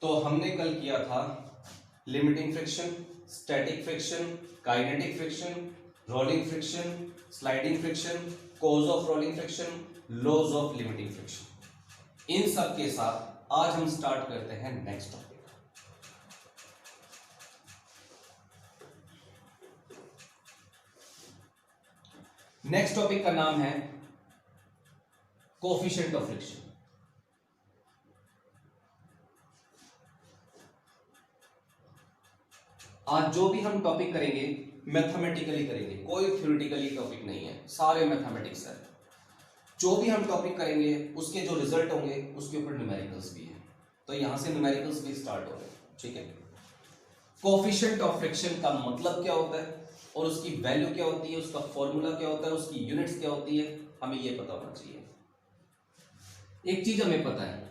तो हमने कल किया था limiting friction, static friction, kinetic friction, rolling friction, sliding friction, cause of rolling friction, laws of limiting friction. इन सब के साथ आज हम स्टार्ट करते हैं नेक्स्ट टॉपिक। नेक्स्ट टॉपिक का नाम है कोफिशिएंट ऑफ फ्रिक्शन। आज जो भी हम टॉपिक करेंगे मैथमेटिकली करेंगे, कोई थ्योरेटिकली टॉपिक नहीं है, सारे मैथमेटिक्स है। जो भी हम टॉपिक करेंगे उसके जो रिजल्ट होंगे उसके ऊपर न्यूमेरिकल्स भी है, तो यहां से न्यूमेरिकल्स भी स्टार्ट हो गए। ठीक है, कोफिशिएंट ऑफ फ्रिक्शन का मतलब क्या होता है और उसकी वैल्यू क्या होती है, उसका फॉर्मूला क्या होता है, उसकी यूनिट्स क्या होती है, हमें ये पता होना चाहिए। एक चीज हमें पता है,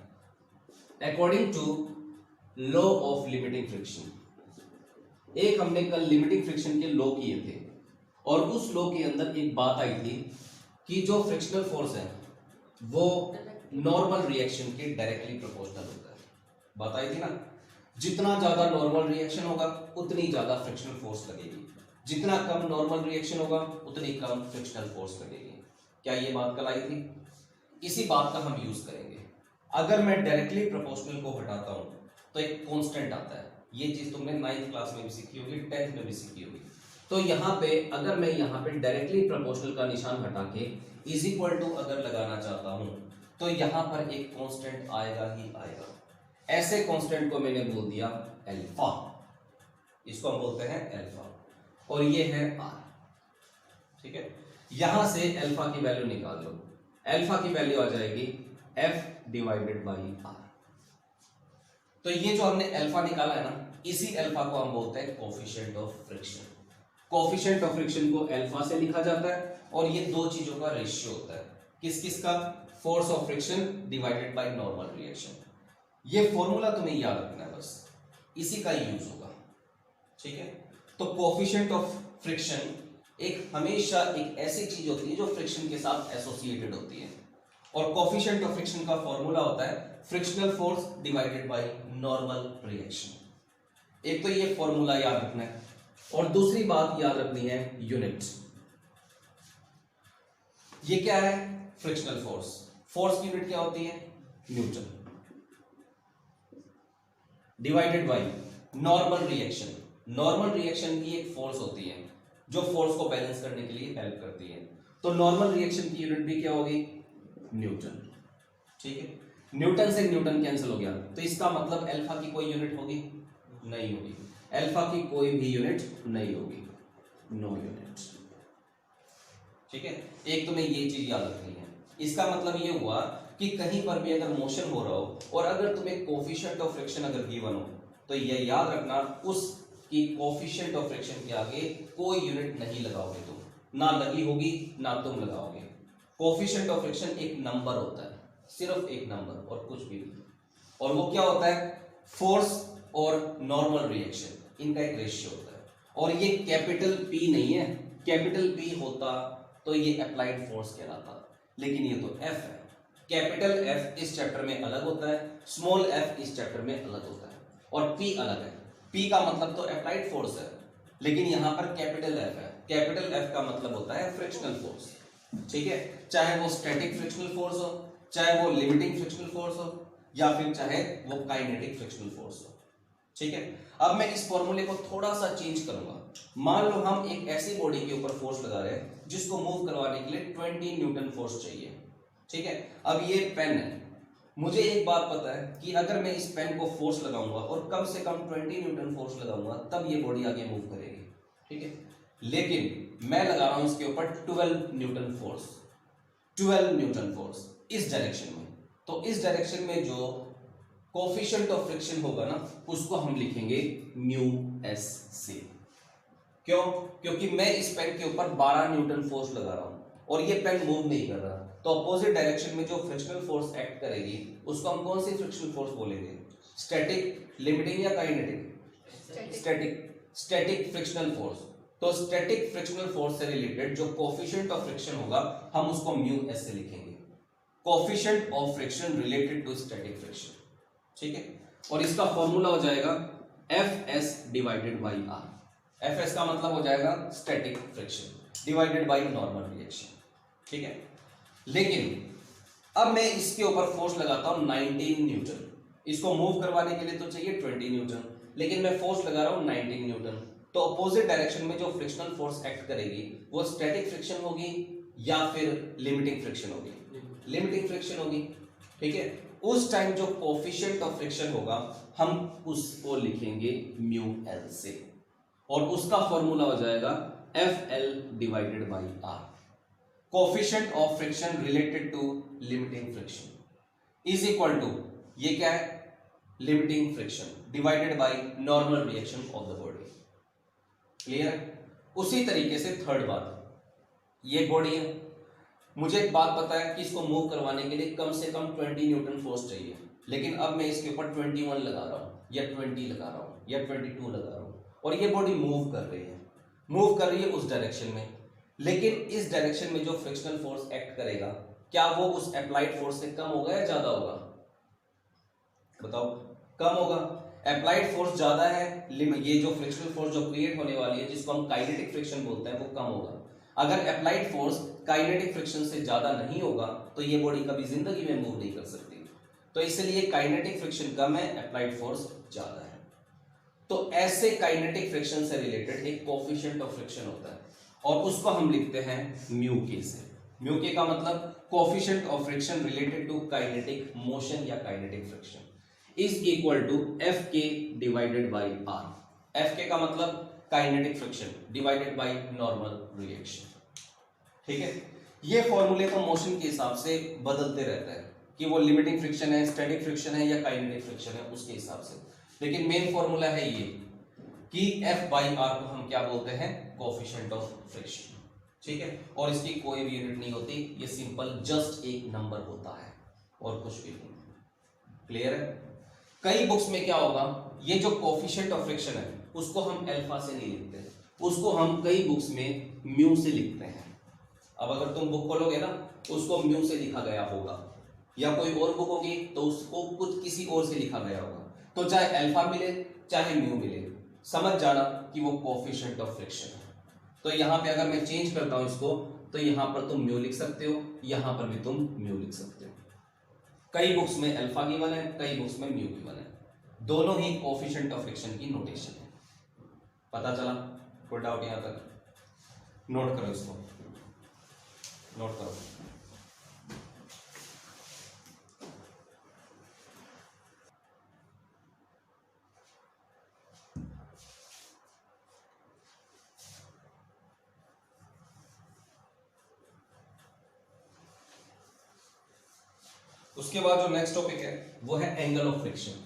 according to law of limiting friction, एक हमने कल लिमिटिंग फ्रिक्शन के लॉ किए थे और उस लॉ के अंदर एक बात आई थी कि जो फ्रिक्शनल फोर्स है वो नॉर्मल रिएक्शन के डायरेक्टली प्रोपोर्शनल होता है। बात आई थी ना, जितना ज्यादा नॉर्मल रिएक्शन होगा उतनी ज्यादा फ्रिक्शनल फोर्स लगेगी, जितना कम नॉर्मल रिएक्शन होगा उतनी कम फ्रिक्शनल फोर्स लगेगी। क्या ये बात कल आई थी? इसी बात का हम यूज करेंगे। अगर मैं डायरेक्टली प्रोपोर्शनल को हटाता हूं तो एक कांस्टेंट आता है, ये चीज तुमने 9th क्लास में भी सीखी होगी, 10th में भी सीखी होगी। तो यहाँ पे अगर मैं यहाँ पे डायरेक्टली प्रोपोर्शनल का निशान हटा के इज इक्वल टू अगर लगाना चाहता हूं तो यहाँ पर एक कांस्टेंट आएगा ही आएगा। ऐसे कांस्टेंट को मैंने बोल दिया अल्फा, इसको हम बोलते हैं अल्फा, और ये है आर। ठीक है, यहां से अल्फा की वैल्यू निकाल लो, अल्फा की वैल्यू आ जाएगी एफ डिवाइडेड बाई आर। तो ये जो हमने अल्फा निकाला है ना, इसी अल्फा को हम बोलते हैं coefficient of friction. Coefficient of friction को अल्फा से लिखा जाता है और ये दो चीजों का रेशियो होता है। किस किस का? Force of friction divided by normal reaction. ये फॉर्मूला तुम्हें याद रखना है, बस इसी का यूज होगा। ठीक है, तो कोफिशिएंट ऑफ फ्रिक्शन एक हमेशा एक ऐसी चीज होती है जो फ्रिक्शन के साथ एसोसिएटेड होती है, और कोफिशिएंट ऑफ फ्रिक्शन का फॉर्मूला होता है frictional force divided by normal reaction. एक तो ये फॉर्मूला याद रखना है, और दूसरी बात याद रखनी है यूनिट। ये क्या है? Frictional force. फोर्स की यूनिट क्या होती है? Newton. Divided by normal reaction. Normal reaction की एक फोर्स होती है जो फोर्स को बैलेंस करने के लिए हेल्प करती है, तो नॉर्मल रिएक्शन की यूनिट भी क्या होगी? न्यूटन। ठीक है, न्यूटन से न्यूटन कैंसिल हो गया, तो इसका मतलब अल्फा की कोई यूनिट होगी? नहीं होगी। अल्फा की कोई भी यूनिट नहीं होगी, नो यूनिट। ठीक है, एक तुम्हें ये चीज याद रखनी है। इसका मतलब ये हुआ कि कहीं पर भी अगर मोशन हो रहा हो और अगर तुम्हें कोफिशिएंट ऑफ फ्रिक्शन अगर गिवन हो तो ये याद रखना उसकी कोफिशिएंट ऑफ फ्रिक्शन के आगे कोई यूनिट नहीं लगाओगे तुम, ना लगी होगी ना तुम लगाओगे। कोफिशिएंट ऑफ फ्रिक्शन एक नंबर होता है, सिर्फ एक नंबर और कुछ भी नहीं। और वो क्या होता है? फोर्स और नॉर्मल रिएक्शन, इनका एक रेशियो होता है। और ये कैपिटल पी नहीं है, कैपिटल पी होता तो ये अप्लाइड फोर्स कहलाता, लेकिन ये तो एफ है। कैपिटल एफ इस चैप्टर में अलग होता है, स्मॉल एफ इस चैप्टर में अलग होता है, और पी अलग है। पी का मतलब तो अप्लाइड फोर्स है, लेकिन यहां पर कैपिटल एफ है। कैपिटल एफ का मतलब होता है फ्रिक्शनल फोर्स। ठीक है, चाहे वो स्टैटिक फ्रिक्शनल फोर्स हो, चाहे वो लिमिटिंग फ्रिक्शनल फोर्स हो, या फिर चाहे वो काइनेटिक फ्रिक्शनल फोर्स हो। ठीक है, अब मैं इस फॉर्मूले को थोड़ा सा चेंज करूंगा। मान लो हम एक ऐसी बॉडी के ऊपर फोर्स लगा रहे हैं जिसको मूव करवाने के लिए 20 न्यूटन फोर्स चाहिए। ठीक है, अब ये पेन है, मुझे एक बात पता है कि अगर मैं इस पेन को फोर्स लगाऊंगा और कम से कम 20 न्यूटन फोर्स लगाऊंगा तब ये बॉडी आगे मूव करेगी। ठीक है, लेकिन मैं लगा रहा हूं इसके ऊपर 12 न्यूटन फोर्स, 12 न्यूटन फोर्स इस डायरेक्शन में। तो इस डायरेक्शन में जो कोफिशिएंट ऑफ फ्रिक्शन होगा ना, उसको हम लिखेंगे म्यू एस से। क्यों? क्योंकि मैं इस पेन के ऊपर 12 न्यूटन फोर्स लगा रहा हूं और ये पेन मूव नहीं कर रहा, तो अपोजिट डायरेक्शन में जो फ्रिक्शनल फोर्स एक्ट करेगी उसको हम कौन सी फ्रिक्शनल फोर्स बोलेंगे? स्टैटिक, लिमिटिंग या kinetic? Static. Static frictional force. तो स्टैटिक फ्रिक्शनल फोर्स से रिलेटेड जो कोफिशिएंट ऑफ फ्रिक्शन होगा हम उसको म्यू एस से लिखेंगे, coefficient of friction related to static friction. ठीक है, और इसका फॉर्मूला हो जाएगा Fs divided by R। Fs का मतलब हो जाएगा static friction divided by normal reaction, ठीक है। लेकिन अब मैं इसके ऊपर फोर्स लगाता हूं 19 न्यूटन। इसको मूव करवाने के लिए तो चाहिए 20 न्यूटन, लेकिन मैं फोर्स लगा रहा हूं 19 न्यूटन। तो अपोजिट डायरेक्शन में जो फ्रिक्शनल फोर्स एक्ट करेगी वो स्टैटिक फ्रिक्शन होगी या फिर लिमिटिंग फ्रिक्शन होगी? लिमिटिंग फ्रिक्शन होगी, ठीक है। उस टाइम जो कोफिशिएंट ऑफ फ्रिक्शन होगा हम उसको लिखेंगे म्यू एल से, और उसका फॉर्मूला हो जाएगा Fl divided by R। Coefficient of friction related to limiting friction is equal to, ये क्या है, limiting friction divided by normal reaction of the body. Clear है? उसी तरीके से थर्ड बात, ये बॉडी है, मुझे एक बात पता है कि इसको मूव करवाने के लिए कम से कम 20 न्यूटन फोर्स चाहिए, लेकिन अब मैं इसके ऊपर 21 लगा रहा हूं या 20 लगा रहा हूं या 22 लगा रहा हूं, और ये बॉडी मूव कर रही है उस डायरेक्शन में। लेकिन इस डायरेक्शन में जो फ्रिक्शनल फोर्स एक्ट करेगा क्या वो उस अप्लाइड फोर्स से कम होगा या ज्यादा होगा? बताओ, कम होगा। अप्लाइड फोर्स ज्यादा है, ये जो फ्रिक्शनल फोर्स जो क्रिएट होने वाली है जिसको हम काइनेटिक फ्रिक्शन बोलते हैं वो कम होगा। अगर अप्लाइड फोर्स काइनेटिक फ्रिक्शन से ज्यादा नहीं होगा तो ये बॉडी कभी जिंदगी में मूव नहीं कर सकती। तो इसलिए काइनेटिक फ्रिक्शन कम है, अप्लाइड फोर्स ज्यादा है। तो ऐसे काइनेटिक फ्रिक्शन से रिलेटेड एक कोफिशिएंट ऑफ फ्रिक्शन होता है और उसको हम लिखते हैं म्यू के से। म्यू के का मतलब coefficient of friction related to kinetic motion या kinetic friction is equal to F K divided by R. F K का मतलब kinetic friction divided by normal reaction, ठीक है। ये फॉर्मूले को मोशन के हिसाब से बदलते रहता है कि वो लिमिटिंग फ्रिक्शन है, स्टैटिक फ्रिक्शन है या काइनेटिक फ्रिक्शन है, उसके हिसाब से। लेकिन मेन फॉर्मूला है ये कि F बाई आर को हम क्या बोलते हैं, कोफिशिएंट ऑफ फ्रिक्शन, ठीक है। और इसकी कोई भी यूनिट नहीं होती, ये सिंपल जस्ट एक नंबर होता है और कुछ भी नहीं। क्लियर है? कई बुक्स में क्या होगा, ये जो कोफिशिएंट ऑफ फ्रिक्शन है उसको हम अल्फा से नहीं लिखते, उसको हम कई बुक्स में म्यू से लिखते हैं। अब अगर तुम बुक खोलोगे ना उसको म्यू से लिखा गया होगा, या कोई और बुक होगी तो उसको कुछ किसी और से लिखा गया होगा। तो चाहे अल्फा मिले चाहे म्यू मिले, समझ जाना कि वो कोफिशिएंट ऑफ फ्रिक्शन है। तो यहां पे अगर मैं चेंज करता हूं इसको तो यहां पर तुम म्यू लिख सकते हो, यहां पर भी तुम म्यू लिख सकते हो। कई बुक्स में अल्फा गिवन है, कई बुक्स में म्यू गिवन है, दोनों ही कोफिशिएंट ऑफ फ्रिक्शन की नोटेशन है। पता चला? कोई डाउट यहां तक? नोट करो इसको, नोट करो। उसके बाद जो नेक्स्ट टॉपिक है वो है angle of friction.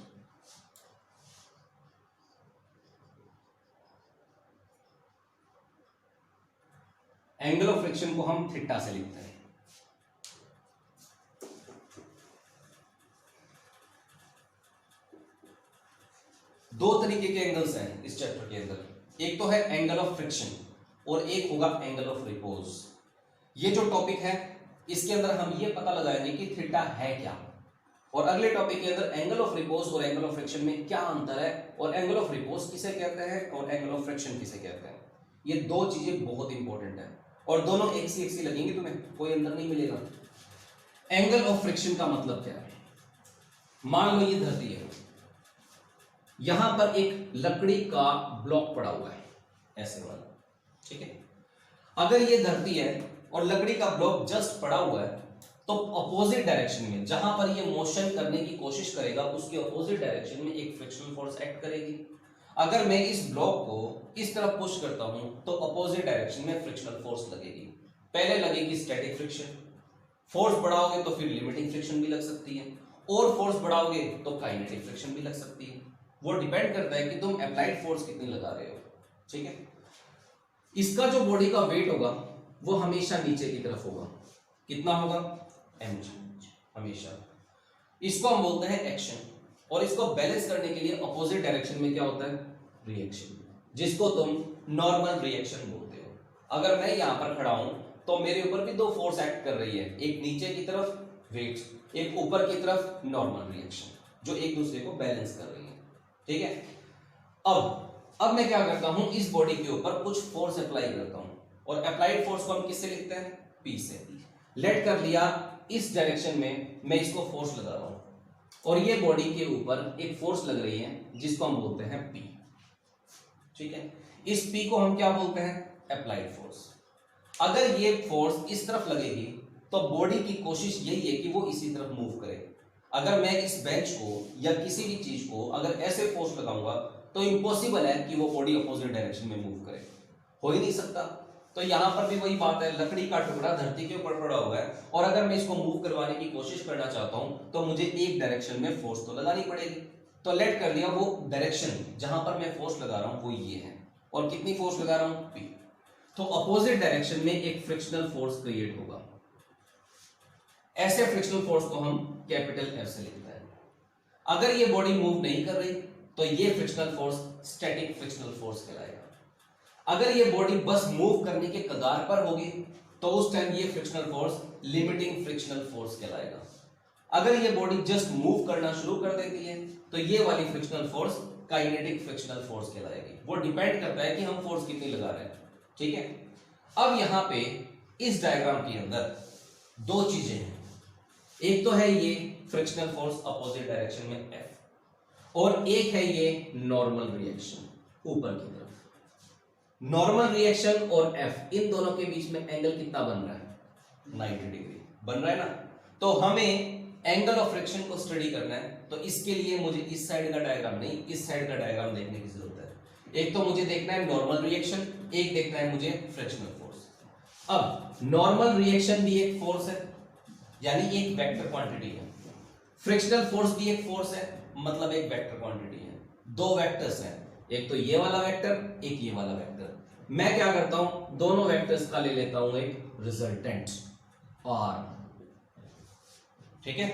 Angle of friction को हम थीटा से लिखते हैं। दो तरीके के एंगल्स हैं इस चैप्टर के अंदर, एक तो है एंगल ऑफ फ्रिक्शन और एक होगा एंगल ऑफ रिपोज। ये जो टॉपिक है इसके अंदर हम ये पता लगाएंगे कि थीटा है क्या, और अगले टॉपिक के अंदर एंगल ऑफ रिपोज और एंगल ऑफ फ्रिक्शन में क्या अंतर है, और एंगल ऑफ रिपोज किसे कहते हैं और एंगल ऑफ फ्रिक्शन किसे कहते हैं। ये दो चीजें बहुत इंपॉर्टेंट है और दोनों एक सी लगेंगी, तुम्हें कोई अंतर नहीं मिलेगा। एंगल ऑफ फ्रिक्शन का मतलब क्या है, मान लो ये धरती है, यहां पर एक लकड़ी का ब्लॉक पड़ा हुआ है ऐसे वाला, ठीक है। अगर ये धरती है और लकड़ी का ब्लॉक जस्ट पड़ा हुआ है तो अपोजिट डायरेक्शन में जहां पर ये मोशन करने की कोशिश करेगा उसके अपोजिट डायरेक्शन में एक फ्रिक्शनल फोर्स एक्ट करेगी। अगर मैं इस ब्लॉक को इस तरफ पुश करता हूं तो अपोजिट डायरेक्शन में फ्रिक्शनल फोर्स लगेगी। पहले लगेगी स्टैटिक फ्रिक्शन, फोर्स बढ़ाओगे तो फिर लिमिटिंग फ्रिक्शन भी लग सकती है, और फोर्स बढ़ाओगे तो काइनेटिक फ्रिक्शन भी लग सकती है। वो डिपेंड करता है कि तुम अप्लाइड फोर्स कितनी लगा रहे हो, ठीक है। इसका जो बॉडी का वेट होगा वो हमेशा नीचे की तरफ होगा, कितना होगा, mg, हमेशा। इसको हम बोलते हैं एक्शन, और इसको बैलेंस करने के लिए अपोजिट डायरेक्शन में क्या होता है, रिएक्शन, जिसको तुम नॉर्मल रिएक्शन बोलते हो। अगर मैं यहां पर खड़ा हूं तो मेरे ऊपर भी दो फोर्स एक्ट कर रही है, एक नीचे की तरफ वेट, एक ऊपर की तरफ नॉर्मल रिएक्शन। जो एक दूसरे को बैलेंस कर रही है। ठीक है, अब मैं क्या करता हूं, इस बॉडी के ऊपर कुछ फोर्स अप्लाई करता हूं, और अप्लाइड फोर्स को हम किससे लिखते हैं, P से। लेट कर लिया इस डायरेक्शन में मैं इसको फोर्स लगा रहा हूं, और ये बॉडी के ऊपर एक फोर्स लग रही है जिसको हम बोलते हैं P। ठीक है, इस P को हम क्या बोलते हैं, अप्लाइड फोर्स। अगर ये फोर्स इस तरफ लगेगी तो बॉडी की कोशिश यही है कि वो इसी तरफ मूव करे। अगर मैं इस बेंच को या किसी भी चीज को अगर ऐसे फोर्स लगाऊंगा तो इम्पॉसिबल है कि वो बॉडी अपोजिट डायरेक्शन में मूव करे, हो ही नहीं सकता। तो यहां पर भी वही बात है, लकड़ी का टुकड़ा धरती के ऊपर पड़ा हुआ है, और अगर मैं इसको मूव करवाने की कोशिश करना चाहता हूं तो मुझे एक डायरेक्शन में फोर्स तो लगानी पड़ेगी। तो लेट कर लिया वो डायरेक्शन जहां पर मैं फोर्स लगा रहा हूं वो ये है, और कितनी फोर्स लगा रहा हूं, P। तो अपोजिट डायरेक्शन में एक फ्रिक्शनल फोर्स क्रिएट होगा। ऐसे फ्रिक्शनल फोर्स को हम कैपिटल F से लिखते हैं। अगर ये बॉडी मूव नहीं कर रही तो ये frictional force static frictional force कहलाएगा। अगर ये बॉडी बस मूव करने के कगार पर होगी तो उस टाइम ये frictional force limiting frictional force कहलाएगा। अगर ये बॉडी जस्ट मूव करना शुरू कर देती है तो ये वाली frictional force kinetic frictional force कहलाएगी। वो डिपेंड करता है कि हम फोर्स कितनी लगा रहे हैं। ठीक है, अब यहां पे इस डायग्राम के अंदर दो चीजें हैं, एक तो है ये फ्रिक्शनल फोर्स अपोजिट डायरेक्शन में F, और एक है ये नॉर्मल रिएक्शन ऊपर की तरफ। नॉर्मल रिएक्शन और F, इन दोनों के बीच में एंगल कितना बन रहा है, 90 डिग्री बन रहा है ना। तो हमें एंगल ऑफ फ्रिक्शन को स्टडी करना है, तो इसके लिए मुझे इस साइड का डायग्राम नहीं, इस साइड का डायग्राम देखने की जरूरत है। एक तो मुझे देखना है नॉर्मल रिएक्शन, एक देखना है मुझे फ्रिक्शनल फोर्स। अब नॉर्मल रिएक्शन भी एक फोर्स है, यानी एक वेक्टर क्वांटिटी है। फ्रिक्शनल फोर्स भी एक फोर्स है, मतलब एक वेक्टर क्वांटिटी है। दो वेक्टर्स हैं, एक तो ये वाला वेक्टर, एक ये वाला वेक्टर। मैं क्या करता हूं, दोनों वेक्टर्स का ले लेता हूं एक रिजल्टेंट R। ठीक है,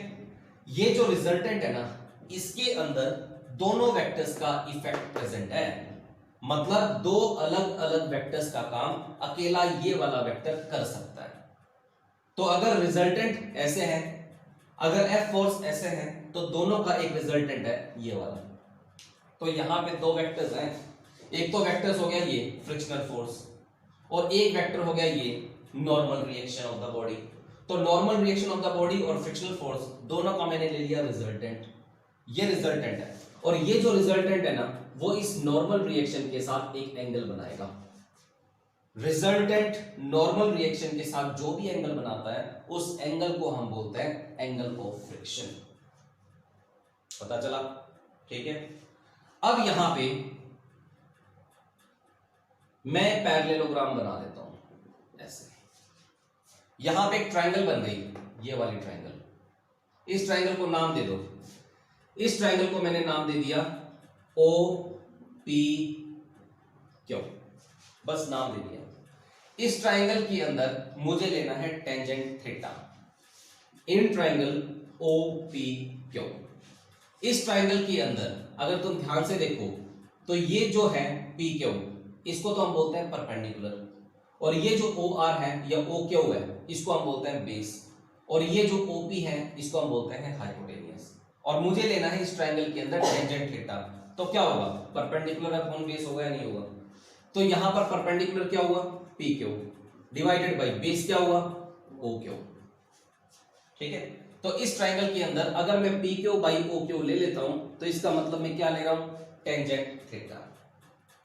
ये जो रिजल्टेंट है ना, इसके अंदर दोनों वेक्टर्स का इफेक्ट प्रेजेंट है, मतलब दो अलग अलग वेक्टर्स का काम अकेला ये वाला वेक्टर कर सकता है। तो अगर रिजल्टेंट ऐसे है, अगर F फोर्स ऐसे है, तो दोनों का एक रिजल्टेंट है ये वाला। तो यहां पे दो वेक्टर्स हैं, एक तो वेक्टर्स हो गया ये फ्रिक्शनल फोर्स, और एक वेक्टर हो गया ये normal reaction of the body. तो normal reaction of the body और फ्रिक्शनल फोर्स दोनों का मैंने ले लिया रिजल्टेंट, ये रिजल्टेंट है, और ये जो रिजल्टेंट है ना, वो इस नॉर्मल रिएक्शन के साथ एक एंगल बनाएगा। रिजल्टेंट नॉर्मल रिएक्शन के साथ जो भी एंगल बनाता है उस एंगल को हम बोलते हैं एंगल ऑफ फ्रिक्शन। पता चला? ठीक है, अब यहां पे मैं पैरेललोग्राम बना देता हूं ऐसे। यहां पे एक ट्रायंगल बन गई, ये वाली ट्रायंगल। इस ट्रायंगल को नाम दे दो, इस ट्रायंगल को मैंने नाम दे दिया OPQ, बस नाम दे दिया। इस ट्रायंगल के अंदर मुझे लेना है tangent theta in triangle OPQ। इस ट्रायंगल के अंदर अगर तुम ध्यान से देखो तो ये जो है PQ, इसको तो हम बोलते हैं परपेंडिकुलर, और ये जो OR है या OQ है इसको हम बोलते हैं बेस, और ये जो OP है इसको हम बोलते हैं हाइपोटेनियस। और मुझे लेना है इस ट्रायंगल के अंदर टेंजेंट थीटा, तो क्या होगा, परपेंडिकुलर अपॉन बेस होगा या नहीं होगा। तो यहां पर परपेंडिकुलर क्या हुआ, PQ डिवाइडेड बाय बेस क्या हुआ, OQ। ठीक है, तो इस ट्रायंगल के अंदर अगर मैं PQ बाई OQ ले लेता हूं तो इसका मतलब मैं क्या ले रहा हूं, टेंजेंट थीटा।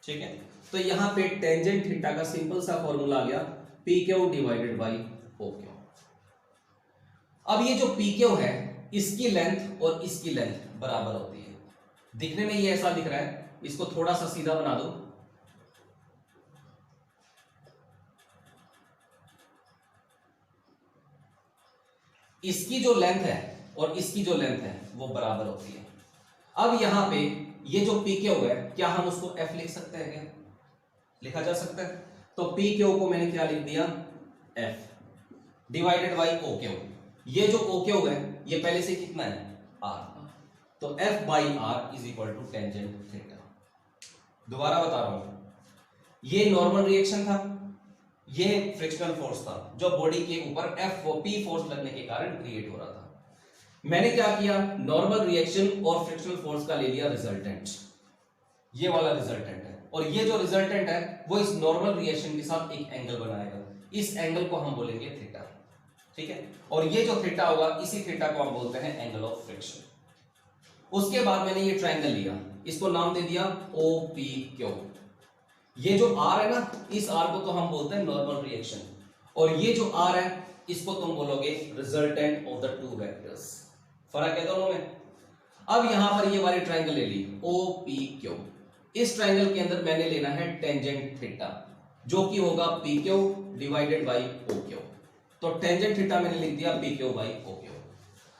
ठीक है, तो यहां पे टेंजेंट थीटा का सिंपल सा फॉर्मूला आ गया PQ डिवाइडेड बाई OQ। अब ये जो PQ है इसकी लेंथ और इसकी लेंथ बराबर होती है। दिखने में ये ऐसा दिख रहा है, इसको थोड़ा सा सीधा बना दो। इसकी जो लेंथ है और इसकी जो लेंथ है वो बराबर होती है। अब यहां पे ये जो PQ है, क्या हम उसको F लिख सकते हैं, क्या लिखा जा सकता है? तो PQ को मैंने क्या लिख दिया, F डिवाइडेड बाई OQ। ये जो OQ है ये पहले से कितना है, R, तो F by R is equal to tangent theta. दोबारा बता रहा हूं, ये नॉर्मल रिएक्शन था, ये फ्रिक्शनल फोर्स था जो बॉडी के ऊपर P फोर्स लगने के कारण क्रिएट हो रहा था। मैंने क्या किया, नॉर्मल रिएक्शन और फ्रिक्शनल फोर्स का ले लिया रिजल्टेंट, ये वाला रिजल्टेंट है, और ये जो रिजल्टेंट है वो इस नॉर्मल रिएक्शन के साथ एक एंगल बनाएगा, इस एंगल को हम बोलेंगे थीटा, ठीक है। और ये जो थीटा होगा, इसी थीटा को हम बोलते हैं एंगल ऑफ फ्रिक्शन। उसके बाद मैंने ये ट्रायंगल लिया, इसको नाम दे दिया OPQ। ये जो R है ना, इस R को तो हम बोलते हैं नॉर्मल रिएक्शन, और ये जो R है इसको तुम बोलोगे resultant of the two vectors. फर्क है दोनों में। अब यहां पर ये वाली ट्रायंगल ले ली OPQ। इस ट्रायंगल के अंदर मैंने लेना है टेंजेंट थीटा, जो कि होगा PQ डिवाइडेड बाई OQ। तो टेंजेंट थीटा मैंने लिख दिया PQ बाई OQ।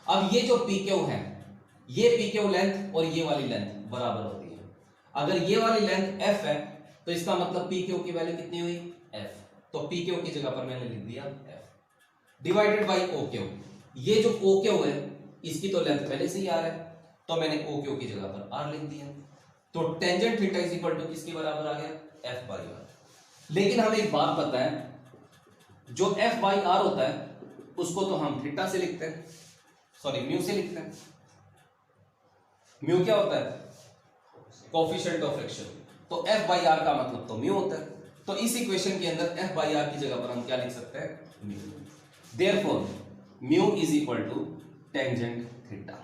अब ये जो PQ है, ये PQ लेंथ और ये वाली लेंथ बराबर होती है। अगर ये वाली लेंथ f है तो इसका मतलब PQ की वैल्यू कितनी हुई, f। तो PQ की जगह पर मैंने लिख दिया f डिवाइडेड बाई OQ। ये जो OQ है इसकी तो लेंथ पहले से ही r है, तो मैंने OQ की जगह पर r लिख दिया। तो tangent theta is equal to किसके बराबर आ गया, f बाई r। लेकिन हमें एक बात पता है, जो f बाई r होता है उसको तो हम थीटा से लिखते हैं, सॉरी म्यू से लिखते हैं। म्यू क्या होता है, कोफिशिएंट ऑफ फ्रिक्शन, तो f बाई r का मतलब तो म्यू होता है। तो इस इक्वेशन के अंदर f बाई r की जगह पर हम क्या लिख सकते हैं, mu. Therefore mu is equal to tangent theta,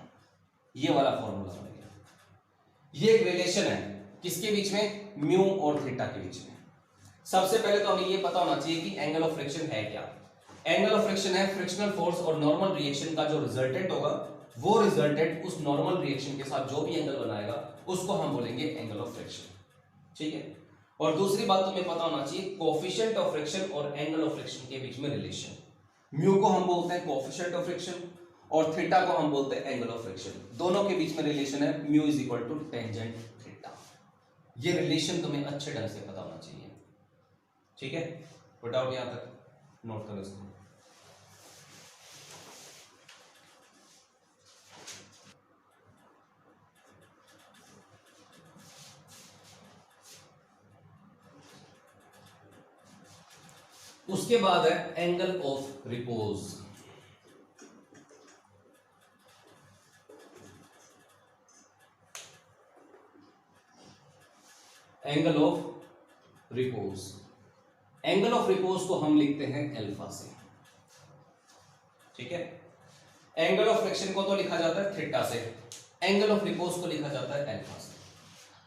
ये वाला फॉर्मूला बन गया। ये एक रिलेशन है किसके बीच में, म्यू और थीटा के बीच में। सबसे पहले तो हमें ये पता होना चाहिए कि एंगल ऑफ फ्रिक्शन है क्या। एंगल ऑफ फ्रिक्शन है फ्रिक्शनल फोर्स और नॉर्मल रिएक्शन का जो रिजल्टेंट होगा, वो रिजल्टेंट उस नॉर्मल रिएक्शन के साथ जो भी एंगल बनाएगा उसको हम बोलेंगे एंगल ऑफ फ्रिक्शन, ठीक है। और दूसरी बात तुम्हें पता होना चाहिए, कोएफिशिएंट ऑफ फ्रिक्शन और एंगल ऑफ फ्रिक्शन के बीच में रिलेशन। म्यू को हम बोलते हैं कोएफिशिएंट ऑफ फ्रिक्शन और थीटा को हम बोलते हैं एंगल ऑफ फ्रिक्शन। दोनों के बीच में रिलेशन है mu is equal to tangent theta. ये रिलेशन तुम्हें अच्छे ढंग से पता होना चाहिए, ठीक है। कोई डाउट यहां तक, नोट करो इसको। उसके बाद है angle of repose. Angle of repose, angle of repose को हम लिखते हैं अल्फा से, ठीक है। एंगल ऑफ फ्रिक्शन को तो लिखा जाता है थीटा से, एंगल ऑफ रिपोज को लिखा जाता है अल्फा से।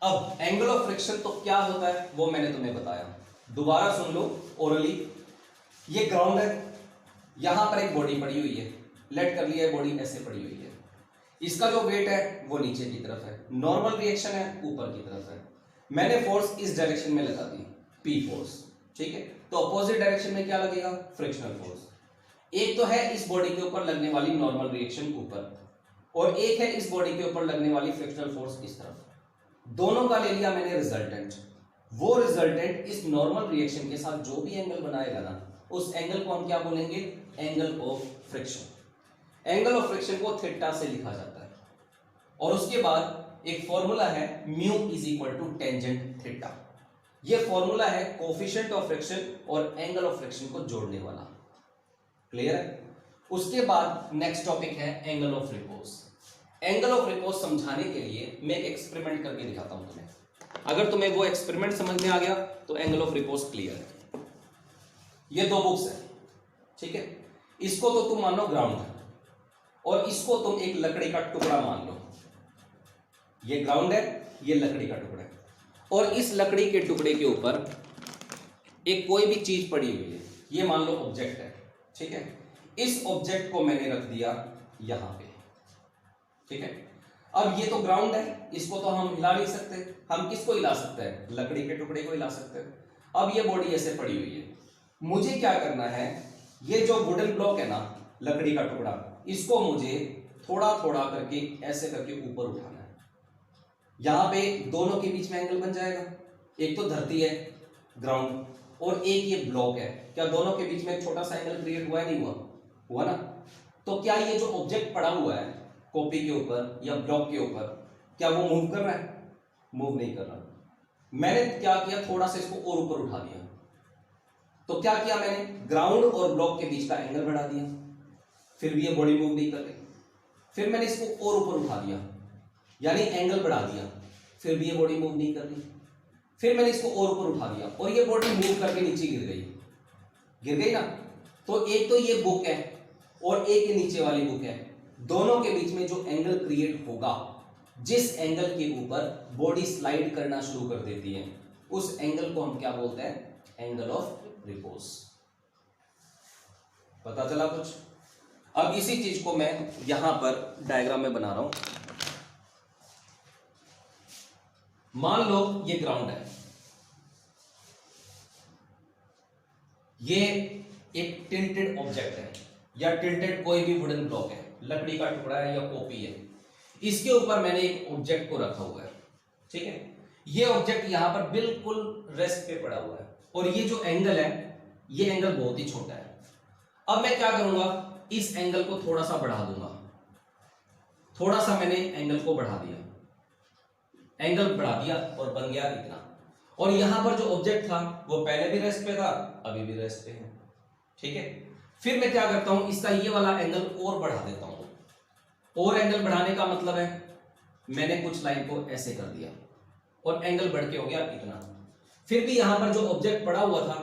अब एंगल ऑफ फ्रिक्शन तो क्या होता है वो मैंने तुम्हें बताया, दोबारा सुन लो ओरली। ये ग्राउंड है, यहां पर एक बॉडी पड़ी हुई है, लेट कर लिया है बॉडी ऐसे पड़ी हुई है, इसका जो वेट है वो नीचे की तरफ है, नॉर्मल रिएक्शन है ऊपर की तरफ है। मैंने फोर्स इस डायरेक्शन में लगा दी, P फोर्स, ठीक है। तो अपोजिट डायरेक्शन में क्या लगेगा, फ्रिक्शनल फोर्स। एक तो है इस बॉडी के ऊपर लगने वाली नॉर्मल रिएक्शन ऊपर, और एक है इस बॉडी के ऊपर लगने वाली फ्रिक्शनल फोर्स इस तरफ। दोनों का ले लिया मैंने रिजल्टेंट। वो रिजल्टेंट इस नॉर्मल रिएक्शन के साथ जो भी एंगल बनाएगा ना, उस एंगल को हम क्या बोलेंगे, angle of friction. Angle of friction को थीटा से लिखा जाता है। और उसके बाद एक फॉर्मूला है mu is equal to tangent theta. ये फॉर्मूला है कोएफिशिएंट ऑफ फ्रिक्शन और एंगल ऑफ फ्रिक्शन को जोड़ने वाला, क्लियर है। उसके बाद नेक्स्ट टॉपिक है angle of repose. Angle of repose समझाने के लिए मैं एक एक्सपेरिमेंट करके दिखाता हूं तुम्हें। अगर तुम्हें वो एक्सपेरिमेंट समझ में आ गया तो एंगल ऑफ रिपोज क्लियर है। ये दो बुक्स है, ठीक है। इसको तो तुम मान लो ग्राउंड है, और इसको तुम एक लकड़ी का टुकड़ा मान लो। ये ग्राउंड है, ये लकड़ी का टुकड़ा है, और इस लकड़ी के टुकड़े के ऊपर एक कोई भी चीज पड़ी हुई है, ये मान लो ऑब्जेक्ट है, ठीक है। इस ऑब्जेक्ट को मैंने रख दिया यहां पे, ठीक है। अब ये तो ग्राउंड है, इसको तो हम हिला नहीं सकते। हम किसको हिला सकते हैं, लकड़ी के टुकड़े को हिला सकते हैं। अब ये बॉडी ऐसे पड़ी हुई है, मुझे क्या करना है, ये जो वुडन ब्लॉक है ना, लकड़ी का टुकड़ा, इसको मुझे थोड़ा थोड़ा करके ऐसे करके ऊपर उठाना है। यहां पे दोनों के बीच में एंगल बन जाएगा। एक तो धरती है ग्राउंड, और एक ये ब्लॉक है। क्या दोनों के बीच में एक छोटा सा एंगल क्रिएट हुआ है, नहीं हुआ, हुआ ना। तो क्या ये जो ऑब्जेक्ट पड़ा हुआ है कॉपी के ऊपर या ब्लॉक के ऊपर, क्या वो मूव कर रहा है, मूव नहीं कर रहा। मैंने क्या किया, थोड़ा सा इसको और ऊपर उठा दिया। तो क्या किया मैंने, ग्राउंड और ब्लॉक के बीच का एंगल बढ़ा दिया, फिर भी ये बॉडी मूव नहीं कर रही। फिर मैंने इसको और ऊपर उठा दिया, यानी एंगल बढ़ा दिया, फिर भी ये बॉडी मूव नहीं कर रही। फिर मैंने इसको और ऊपर उठा दिया और ये बॉडी मूव करके नीचे गिर गई ना। तो एक तो ये बुक है और एक ये नीचे वाली बुक है, दोनों के बीच में जो एंगल क्रिएट होगा, जिस एंगल के ऊपर बॉडी स्लाइड करना शुरू कर देती है, उस एंगल को हम क्या बोलते हैं? Angle of repose. पता चला कुछ? अब इसी चीज को मैं यहां पर डायग्राम में बना रहा हूं। मान लो ये ग्राउंड है, ये एक टिल्टेड ऑब्जेक्ट है या टिल्टेड कोई भी वुडन ब्लॉक है, लकड़ी का टुकड़ा है या कॉपी है, इसके ऊपर मैंने एक ऑब्जेक्ट को रखा हुआ है, ठीक है। ये ऑब्जेक्ट यहां पर बिल्कुल रेस्ट पे पड़ा हुआ है और ये जो एंगल है, ये एंगल बहुत ही छोटा है। अब मैं क्या करूंगा, इस एंगल को थोड़ा सा बढ़ा दूंगा, थोड़ा सा मैंने एंगल को बढ़ा दिया, एंगल बढ़ा दिया और बन गया इतना। और यहां पर जो ऑब्जेक्ट था वो पहले भी रेस्ट पे था, अभी भी रेस्ट पे है, ठीक है। फिर मैं क्या करता हूं, इसका ये वाला एंगल और बढ़ा देता हूं। और एंगल बढ़ाने का मतलब है मैंने कुछ लाइन को ऐसे कर दिया और एंगल बढ़ के हो गया इतना। फिर भी यहां पर जो ऑब्जेक्ट पड़ा हुआ था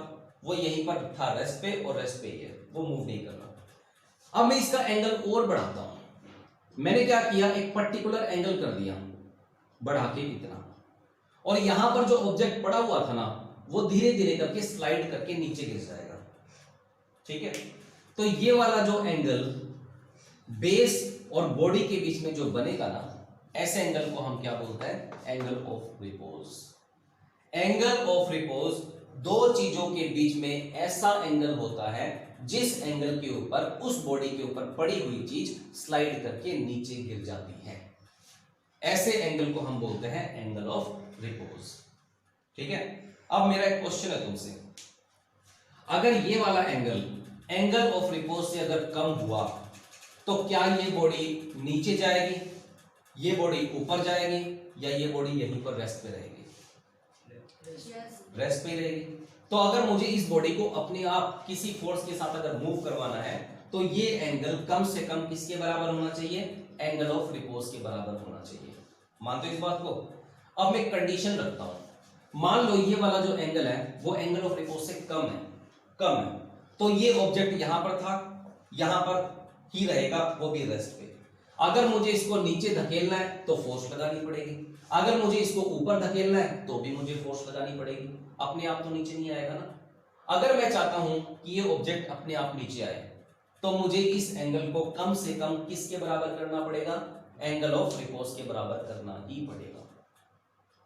वो यहीं पर था रेस्ट पे, और रेस्ट पे ही है, वो मूव नहीं कर रहा। अब मैं इसका एंगल और बढ़ाता हूं। मैंने क्या किया, एक पर्टिकुलर एंगल कर दिया बढ़ा के इतना, और यहां पर जो ऑब्जेक्ट पड़ा हुआ था ना, वो धीरे धीरे करके स्लाइड करके नीचे गिर जाएगा, ठीक है। तो ये वाला जो एंगल बेस और बॉडी के बीच में जो बनेगा ना, ऐसे एंगल को हम क्या बोलते हैं? Angle of repose. Angle of repose दो चीजों के बीच में ऐसा एंगल होता है जिस एंगल के ऊपर उस बॉडी के ऊपर पड़ी हुई चीज स्लाइड करके नीचे गिर जाती है। ऐसे एंगल को हम बोलते हैं एंगल ऑफ रिपोज, ठीक है। अब मेरा एक क्वेश्चन है तुमसे, अगर ये वाला एंगल ऑफ रिपोज से अगर कम हुआ तो क्या ये बॉडी नीचे जाएगी, ये बॉडी ऊपर जाएगी, या ये बॉडी यहीं पर रेस्ट पे रहेगी? रेस्ट पे रहेगी। तो अगर मुझे इस बॉडी को अपने आप किसी फोर्स के साथ अगर मूव करवाना है तो ये एंगल कम से कम किसके बराबर होना चाहिए? एंगल ऑफ रिपोज के बराबर होना चाहिए। मानते हो इस बात को? अब मैं कंडीशन रखता हूं, मान लो ये वाला जो एंगल है वो एंगल ऑफ रिपोज से कम है, तो ये ऑब्जेक्ट यहां पर था, यहां पर ही रहेगा, वो भी रेस्ट पे। अगर मुझे इसको नीचे धकेलना है तो फोर्स लगानी पड़ेगी, अगर मुझे इसको ऊपर धकेलना है तो भी मुझे फोर्स लगानी पड़ेगी, अपने आप तो नीचे नहीं आएगा ना। अगर मैं चाहता हूं कि ये ऑब्जेक्ट अपने आप नीचे आए तो मुझे इस एंगल को कम से कम किसके बराबर करना पड़ेगा? एंगल ऑफ रिपोज के बराबर करना ही पड़ेगा,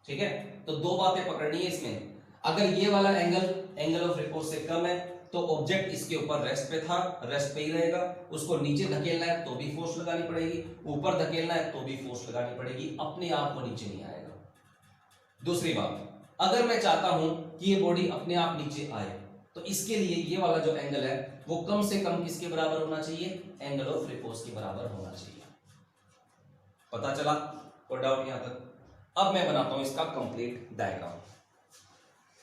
ठीक है। तो दो बातें पकड़नी है इसमें, अगर ये वाला एंगल ऑफ रिपोज से कम है तो ऑब्जेक्ट इसके ऊपर रेस्ट पे था, रेस्ट पे ही रहेगा, उसको नीचे धकेलना है तो भी फोर्स लगानी पड़ेगी, ऊपर धकेलना है तो भी फोर्स लगानी पड़ेगी, अपने आप वो नीचे नहीं आएगा। दूसरी बात, अगर मैं चाहता हूं कि ये बॉडी अपने आप नीचे आए तो इसके लिए ये वाला जो एंगल है वो कम से कम किसके बराबर होना चाहिए? एंगल ऑफ रिपोज के बराबर होना चाहिए। पता चला? कोई डाउट यहां तक? अब मैं बनाता हूं इसका कंप्लीट डायग्राम।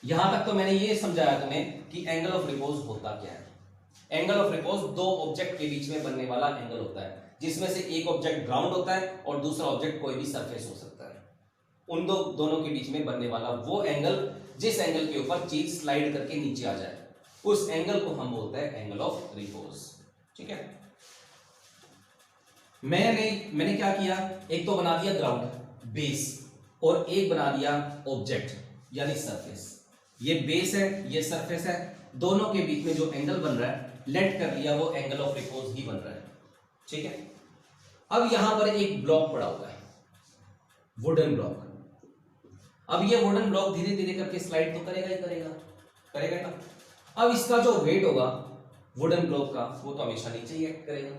यहां तक तो मैंने ये समझाया तुम्हें कि एंगल ऑफ रिपोज होता क्या है। एंगल ऑफ रिपोज दो ऑब्जेक्ट के बीच में बनने वाला एंगल होता है, जिसमें से एक ऑब्जेक्ट ग्राउंड होता है और दूसरा ऑब्जेक्ट कोई भी सरफेस हो सकता है। उन दोनों के बीच में बनने वाला वो एंगल जिस एंगल के ऊपर चीज स्लाइड करके नीचे आ जाए, उस एंगल को हम बोलते हैं एंगल ऑफ रिपोज, ठीक है। मैंने क्या किया, एक तो बना दिया ग्राउंड बेस और एक बना दिया ऑब्जेक्ट यानी सरफेस। ये बेस है, ये सरफेस है, दोनों के बीच में जो एंगल बन रहा है लेट कर लिया, वो एंगल ऑफ रिपोज ही बन रहा है, ठीक है। अब यहां पर एक ब्लॉक पड़ा हुआ है, वुडन ब्लॉक। अब ये वुडन ब्लॉक धीरे धीरे करके स्लाइड तो करेगा ही करेगा ना। अब इसका जो वेट होगा वुडन ब्लॉक का, वो तो हमेशा नीचे ही एक्ट करेगा।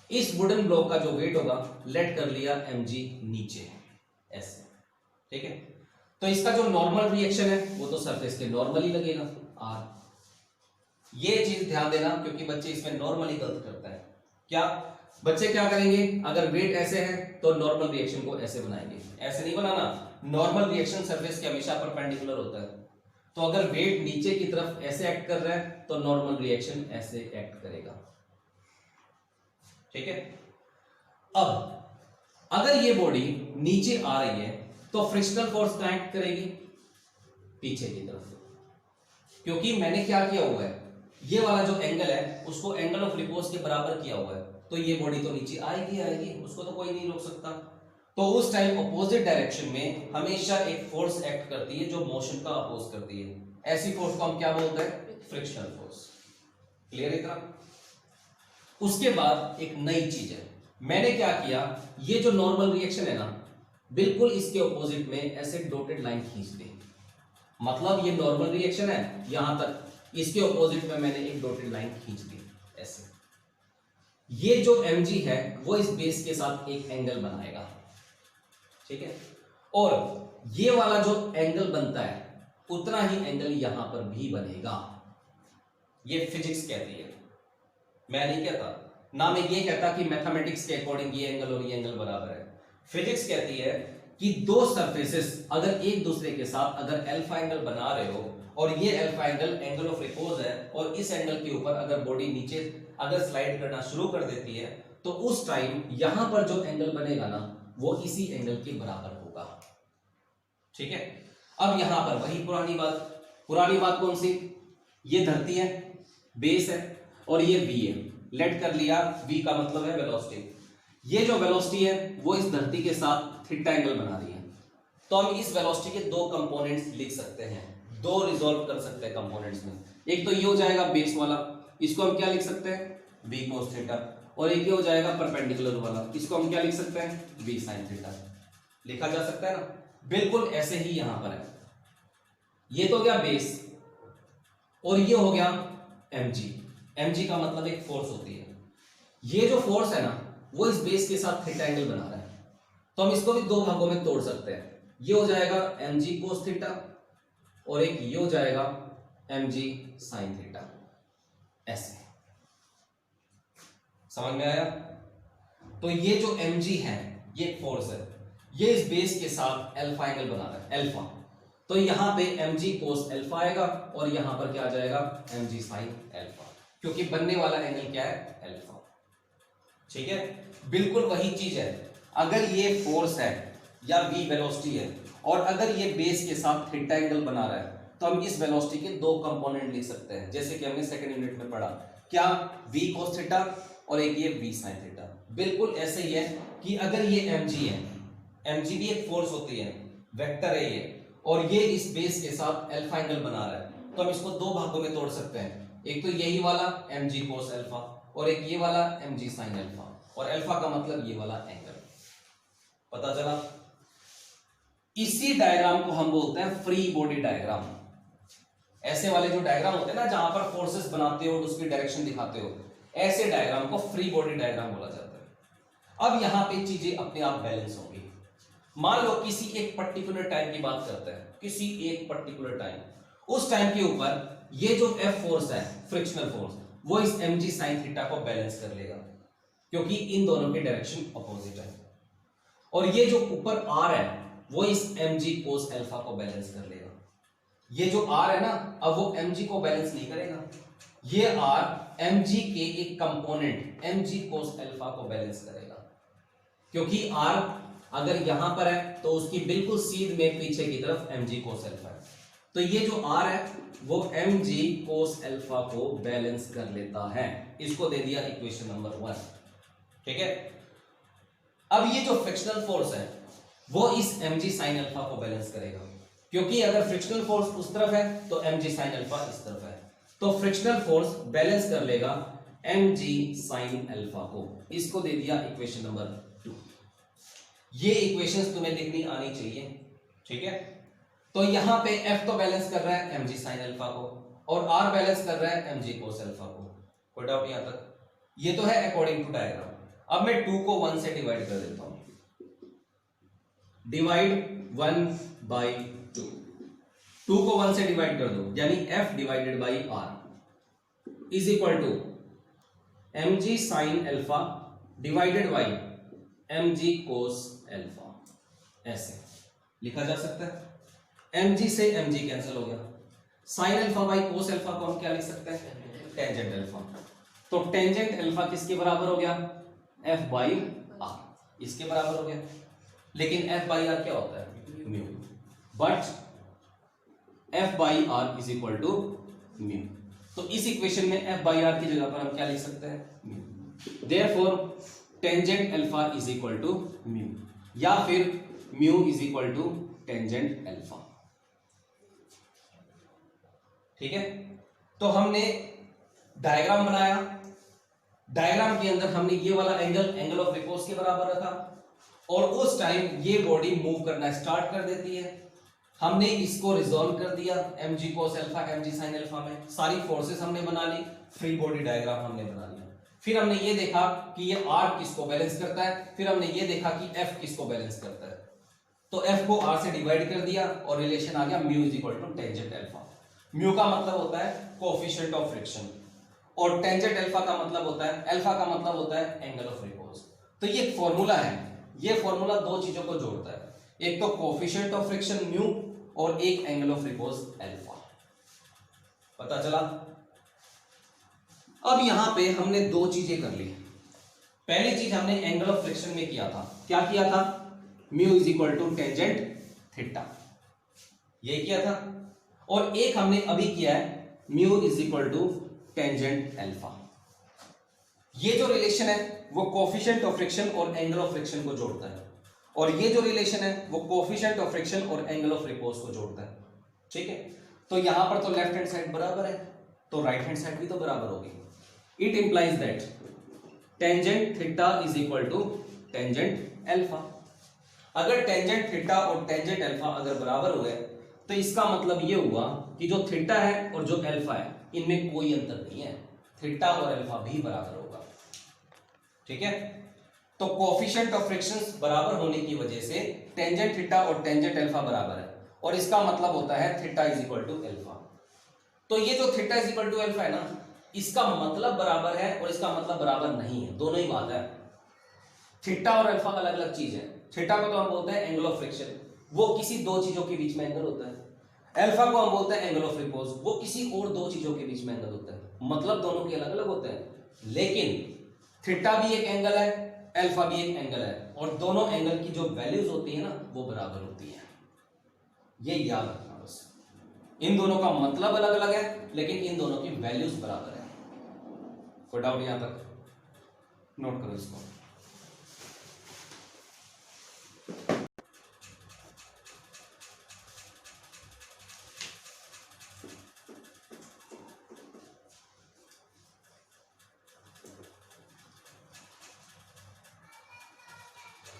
इस वुडन ब्लॉक का जो वेट होगा लेट कर लिया mg नीचे ऐसे, ठीक है। तो इसका जो नॉर्मल रिएक्शन है वो तो सरफेस के नॉर्मली लगेगा r। ये चीज ध्यान देना क्योंकि बच्चे इसमें नॉर्मली गलत करता है। क्या बच्चे क्या करेंगे, अगर वेट ऐसे है तो नॉर्मल रिएक्शन को ऐसे बनाएंगे, ऐसे नहीं बनाना। नॉर्मल रिएक्शन सरफेस के हमेशा परपेंडिकुलर होता है, तो अगर वेट नीचे की तरफ ऐसे एक्ट कर रहा है तो नॉर्मल रिएक्शन ऐसे एक्ट करेगा, ठीक है। अब अगर ये बॉडी नीचे आ रही है तो फ्रिक्शनल फोर्स कहाँ एक्ट करेगी? पीछे की तरफ, क्योंकि मैंने क्या किया हुआ है, ये वाला जो एंगल है उसको एंगल ऑफ रिपोज के बराबर किया हुआ है, तो ये बॉडी तो नीचे आएगी आएगी, उसको तो कोई नहीं रोक सकता। तो उस टाइम अपोजिट डायरेक्शन में हमेशा एक फोर्स एक्ट करती है जो मोशन का अपोज करती है। ऐसी फोर्स को हम क्या बोलते हैं? Frictional force. क्लियर है इतना? उसके बाद एक नई चीज है, मैंने क्या किया, ये जो नॉर्मल रिएक्शन है ना, बिल्कुल इसके ऑपोजिट में ऐसे डॉटेड लाइन खींच दी। मतलब ये नॉर्मल रिएक्शन है यहां तक, इसके ऑपोजिट में मैंने एक डॉटेड लाइन खींच दी ऐसे। ये जो mg है वो इस बेस के साथ एक एंगल बनाएगा, ठीक है, और ये वाला जो एंगल बनता है उतना ही एंगल यहां पर भी बनेगा। ये फिजिक्स कहती है, मैं नहीं कहता, ना मैं ये कहता कि मैथमेटिक्स के अकॉर्डिंग ये एंगल और ये एंगल बराबर है। फिजिक्स कहती है कि दो सरफेसेस अगर एक दूसरे के साथ अगर अल्फा एंगल बना रहे हो और ये अल्फा एंगल ऑफ रिपोज है, और इस एंगल के ऊपर अगर बॉडी नीचे अगर स्लाइड करना शुरू कर देती है, तो उस टाइम यहां पर जो एंगल बनेगा ना वो इसी एंगल के बराबर होगा। ठीक है, अब यहां पर वही पुरानी बात कौन सी? ये धरती है, बेस है, और ये v है। लेट कर लिया, v का मतलब है वेलोसिटी। ये जो वेलोसिटी है वो इस धरती के साथ थीटा एंगल बना रही है, तो हम इस वेलोसिटी के दो कंपोनेंट्स लिख सकते हैं, दो रिजॉल्व कर सकते हैं कंपोनेंट्स में। एक तो ये हो जाएगा बेस वाला, इसको हम क्या लिख सकते हैं? v cos थीटा, और एक ये हो जाएगा परपेंडिकुलर वाला, इसको हम क्या लिख सकते हैं? v sin theta. लिखा जा सकता है ना, बिल्कुल ऐसे ही यहां पर है। ये तो हो गया बेस, और ये हो गया mg का मतलब एक फोर्स होती है। ये जो फोर्स है ना वो इस बेस के साथ थीटा एंगल बना रहा है, तो हम इसको भी दो भागों में तोड़ सकते हैं। ये हो जाएगा mg cos थीटा, और एक ये हो जाएगा mg sin थीटा। ऐसे समझ में आया? तो ये जो mg है ये एक फोर्स है, ये इस बेस के साथ अल्फा एंगल बना रहा है, अल्फा। तो यहां पे mg cos अल्फा आएगा, और यहां पर क्या आ जाएगा? mg sin अल्फा, क्योंकि बनने वाला एंगल क्या है? अल्फा। ठीक है, बिल्कुल वही चीज है। अगर ये फोर्स है या v वेलोसिटी है, और अगर ये बेस के साथ थीटा एंगल बना रहा है, तो हम इस वेलोसिटी के दो कंपोनेंट लिख सकते हैं, जैसे कि हमने सेकंड यूनिट में पढ़ा। क्या? v cos थीटा, और एक ये v sin थीटा। बिल्कुल ऐसे ही है कि अगर ये mg है, mg भी एक फोर्स होती है, वेक्टर है ये, और ये इस बेस के साथ अल्फा एंगल बना रहा है, तो हम इसको दो भागों में तोड़ सकते हैं। एक तो यही वाला mg cos अल्फा, और एक ये वाला mg sin अल्फा, और अल्फा का मतलब ये वाला एंगल। पता चला? इसी डायग्राम को हम बोलते हैं फ्री बॉडी डायग्राम। ऐसे वाले जो डायग्राम होते हैं ना जहां पर फोर्सेस बनाते हो और उसकी डायरेक्शन दिखाते हो, ऐसे डायग्राम को फ्री बॉडी डायग्राम बोला जाता है। अब यहां पे चीजें अपने आप बैलेंस होंगी। मान लो किसी एक पर्टिकुलर टाइम की बात करते हैं, किसी एक पर्टिकुलर टाइम, उस टाइम के ऊपर ये जो F फोर्स है, फ्रिक्शनल फोर्स, वो इस mg sin थीटा को बैलेंस कर लेगा, क्योंकि इन दोनों की डायरेक्शन अपोजिट है। और ये जो ऊपर R है वो इस mg cos अल्फा को बैलेंस कर लेगा। ये जो R है ना, अब वो mg को बैलेंस नहीं करेगा, ये R mg के एक कंपोनेंट mg cos अल्फा को बैलेंस करेगा, क्योंकि R अगर यहां पर है तो उसकी बिल्कुल सीध में पीछे की तरफ mg cos अल्फा है, तो ये जो R है वो mg cos अल्फा को बैलेंस कर लेता है। इसको दे दिया इक्वेशन नंबर 1। ठीक है, अब ये जो फ्रिक्शनल फोर्स है वो इस mg sin अल्फा को बैलेंस करेगा, क्योंकि अगर फ्रिक्शनल फोर्स उस तरफ है तो mg sin अल्फा इस तरफ है, तो फ्रिक्शनल फोर्स बैलेंस कर लेगा mg sin अल्फा को। इसको दे दिया इक्वेशन नंबर 2। ये इक्वेशंस तुम्हें लिखनी आनी चाहिए। ठीक है, तो यहां पे F तो बैलेंस कर रहा है mg sin अल्फा को, और R बैलेंस कर रहा है mg cos अल्फा को। कोई डाउट यहां तक? ये तो है अकॉर्डिंग टू डायग्राम। अब मैं 2 को 1 से डिवाइड कर देता हूं। डिवाइड 1 बाई 2, 2 को 1 से डिवाइड कर दो, यानी F divided by R is equal to mg sin alpha divided by mg cos alpha. ऐसे लिखा जा सकता है। mg से mg कैंसिल हो गया, sin alpha by cos alpha को हम क्या लिख सकते हैं? Tangent alpha. तो टेंजेंट अल्फा किसके बराबर हो गया? F by R। इसके बराबर हो गया। लेकिन एफ बाई आर क्या होता है? Mu. But F by R is equal to mu. तो इस इक्वेशन में एफ बाई आर की जगह पर हम क्या लिख सकते हैं? Mu. Therefore tangent alpha is equal to mu, या फिर mu is equal to tangent alpha. ठीक है, तो हमने डायग्राम बनाया। डायग्राम के अंदर हमने ये वाला एंगल ऑफ रिपोज के बराबर रखा, और उस टाइम ये बॉडी मूव करना स्टार्ट कर देती है। हमने इसको रिजॉल्व कर दिया mg cos alpha mg sin alpha में, सारी फोर्सेस हमने बना ली, फ्री बॉडी डायग्राम हमने बना लिया। फिर हमने ये देखा कि ये r किसको बैलेंस करता है, फिर हमने ये देखा कि f किसको बैलेंस करता है। तो f को r से डिवाइड कर दिया और रिलेशन आ गया mu is equal to tangent alpha. Mu का मतलब होता है कोएफिशिएंट ऑफ फ्रिक्शन, और टेंजेंट अल्फा का मतलब होता है, अल्फा का मतलब होता है एंगल ऑफ रिपोज। तो ये एक फॉर्मूला है, ये फॉर्मूला दो चीजों को जोड़ता है, एक तो कोएफिशिएंट ऑफ फ्रिक्शन म्यू और एक एंगल ऑफ रिपोज अल्फा। पता चला? अब यहां पे हमने दो चीजें कर ली। पहली चीज हमने एंगल ऑफ फ्रिक्शन में किया था, क्या किया था? Mu is equal to tangent theta, ये किया था। और एक हमने अभी किया है mu is equal to tangent alpha. ये जो रिलेशन है वो कोएफिशिएंट ऑफ फ्रिक्शन और एंगल ऑफ फ्रिक्शन को जोड़ता है, और ये जो रिलेशन है वो कोएफिशिएंट ऑफ फ्रिक्शन और एंगल ऑफ रिपोज को जोड़ता है। ठीक है, तो यहां पर तो लेफ्ट हैंड साइड बराबर है, तो राइट हैंड साइड भी तो बराबर होगी। It implies that tangent theta is equal to tangent alpha. अगर टेंजेंट थीटा और टेंजेंट अल्फा अगर बराबर हुए तो इसका मतलब ये हुआ कि जो थीटा है और जो अल्फा है इनमें कोई अंतर नहीं है, थीटा और अल्फा भी बराबर होगा। ठीक है, तो कोएफिशिएंट ऑफ फ्रिक्शंस बराबर होने की वजह से टेंजेंट थीटा और टेंजेंट अल्फा बराबर है, और इसका मतलब होता है theta is equal to alpha. तो ये जो theta is equal to alpha है ना, इसका मतलब बराबर है और इसका मतलब बराबर नहीं है, दोनों ही बात है। थीटा और अल्फा अलग अलग चीज है। थीटा को तो हम बोलते हैं एंगल ऑफ फ्रिक्शन, वो किसी दो चीजों के बीच में एंगल होता है। अल्फा को हम बोलते हैं एंगल ऑफ रिपोज, वो किसी और दो चीजों के बीच में एंगल होता है। मतलब दोनों के अलग अलग होते हैं, लेकिन थीटा भी एक एंगल है, अल्फा भी एक एंगल है, और दोनों एंगल की जो वैल्यूज होती है ना वो बराबर होती है। ये याद रखना बस। इन दोनों का मतलब अलग अलग है, लेकिन इन दोनों की वैल्यूज बराबर है। कोई डाउट यहां तक? नोट करो इसको।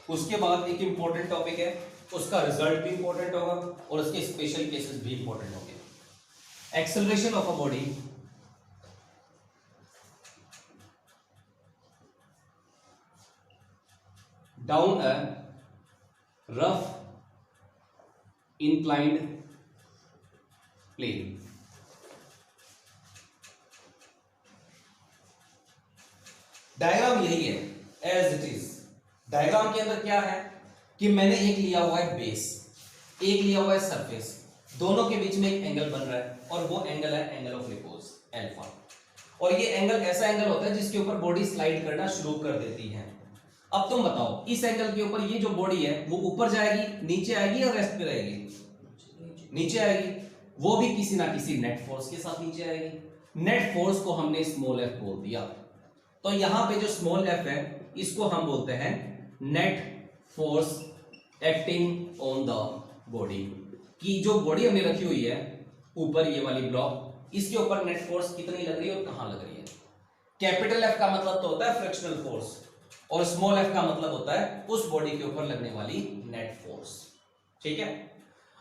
उसके बाद एक इंपॉर्टेंट टॉपिक है, उसका रिजल्ट भी इंपॉर्टेंट होगा और उसके स्पेशल केसेस भी इंपॉर्टेंट होंगे। Acceleration of a body down a rough inclined plane। Diagram यही है एज इट इज। डायग्राम के अंदर क्या है कि मैंने एक लिया हुआ है बेस, एक लिया हुआ है सरफेस, दोनों के बीच में एक एंगल बन रहा है, और वो एंगल है एंगल ऑफ रिपोज अल्फा। और ये एंगल ऐसा एंगल होता है जिसके ऊपर बॉडी स्लाइड करना शुरू कर देती है। अब तुम बताओ, इस एंगल के ऊपर ये जो बॉडी है वो ऊपर जाएगी, नीचे आएगी या रेस्ट पे रहेगी? नीचे आएगी। वो भी किसी ना किसी नेट फोर्स के साथ नीचे आएगी। नेट फोर्स को हमने स्मॉल एफ बोल दिया। तो यहां पे जो स्मॉल एफ है इसको हम बोलते हैं net force acting on the body. की जो बॉडी हमने रखी हुई है ऊपर, ये वाली ब्लॉक, इसके ऊपर नेट फोर्स कितनी लग रही है और कहां लग रही है। कैपिटल एफ का मतलब तो होता है फ्रिक्शनल फोर्स, और स्मॉल एफ का मतलब होता है उस बॉडी के ऊपर लगने वाली नेट फोर्स। ठीक है,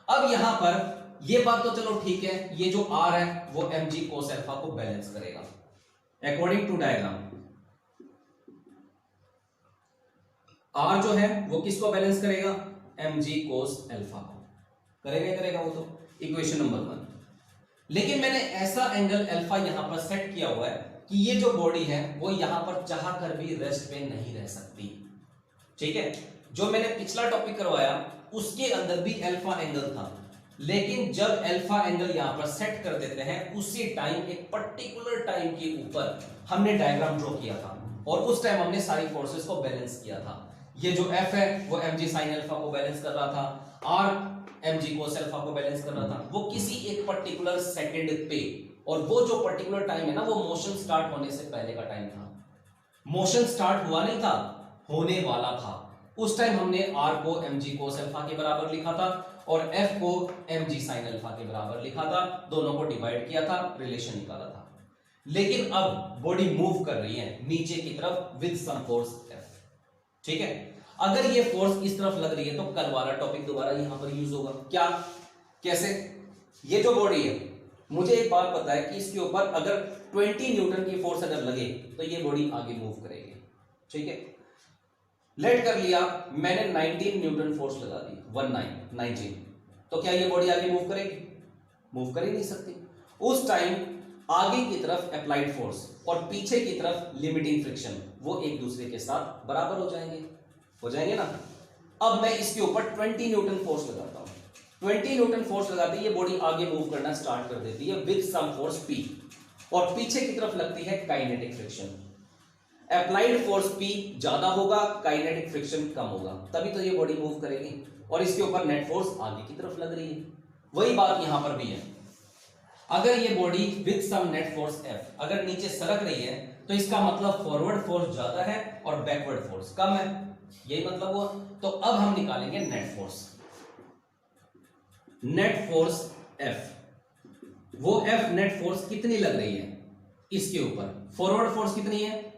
अब यहां पर ये बात तो चलो ठीक है, ये जो आर है वो mg cos अल्फा को बैलेंस करेगा अकॉर्डिंग टू डायग्राम। आर जो है वो किसको बैलेंस करेगा? mg cos अल्फा को करेगा वो तो इक्वेशन नंबर 1। लेकिन मैंने ऐसा एंगल अल्फा यहां पर सेट किया हुआ है कि ये जो बॉडी है वो यहां पर चाह कर भी रेस्ट पे नहीं रह सकती। ठीक है, जो मैंने पिछला टॉपिक करवाया उसके अंदर भी अल्फा एंगल था, लेकिन जब अल्फा एंगल यहां पर सेट कर देते हैं उसी टाइम एक पर्टिकुलर टाइम के ऊपर हमने डायग्राम ड्रॉ किया था, और उस टाइम हमने सारी फोर्सेस को बैलेंस किया था। ये जो F है वो mg sin अल्फा को बैलेंस कर रहा था, R mg cos अल्फा को बैलेंस कर रहा था। वो किसी एक पर्टिकुलर सेकंड पे, और वो जो पर्टिकुलर टाइम है ना वो मोशन स्टार्ट होने से पहले का टाइम था। मोशन स्टार्ट हुआ नहीं था, होने वाला था। उस टाइम हमने R को mg cos अल्फा के बराबर लिखा था और F को mg sin अल्फा के बराबर लिखा था, दोनों को डिवाइड किया था, रिलेशन निकाला था। लेकिन अब बॉडी मूव कर रही है नीचे की तरफ विद सम फोर्स F, ठीक है। अगर ये फोर्स इस तरफ लग रही है तो कल वाला टॉपिक दोबारा यहां पर यूज होगा। क्या, कैसे? ये जो बॉडी है, मुझे एक बात पता है कि इसके ऊपर अगर 20 न्यूटन की फोर्स अगर लगे तो ये बॉडी आगे मूव करेगी, ठीक है। लेट कर लिया मैंने 19 न्यूटन फोर्स लगा दी, 19, तो क्या ये बॉडी आगे मूव करेगी? मूव कर ही नहीं सकती। उस टाइम आगे की तरफ अप्लाइड फोर्स और पीछे की तरफ लिमिटिंग फ्रिक्शन वो एक दूसरे के साथ बराबर हो जाएंगे ना। अब मैं इसके ऊपर 20 न्यूटन फोर्स लगाता हूं। 20 न्यूटन फोर्स लगाते ये बॉडी आगे मूव करना स्टार्ट कर देती है विद सम फोर्स P, और पीछे की तरफ लगती है kinetic friction. Applied force P ज्यादा होगा, काइनेटिक फ्रिक्शन कम होगा, तभी तो ये बॉडी मूव करेगी। और इसके ऊपर नेट फोर्स आगे की तरफ लग रही है। वही बात यहां पर भी है। अगर ये body with some net force F अगर नीचे सरक रही है तो इसका मतलब फॉरवर्ड फोर्स ज्यादा है और बैकवर्ड फोर्स कम है, यही मतलब हुआ। तो अब हम निकालेंगे नेट फोर्स F। वो F नेट फोर्स कितनी लग रही है इसके ऊपर? फॉरवर्ड फोर्स कितनी है?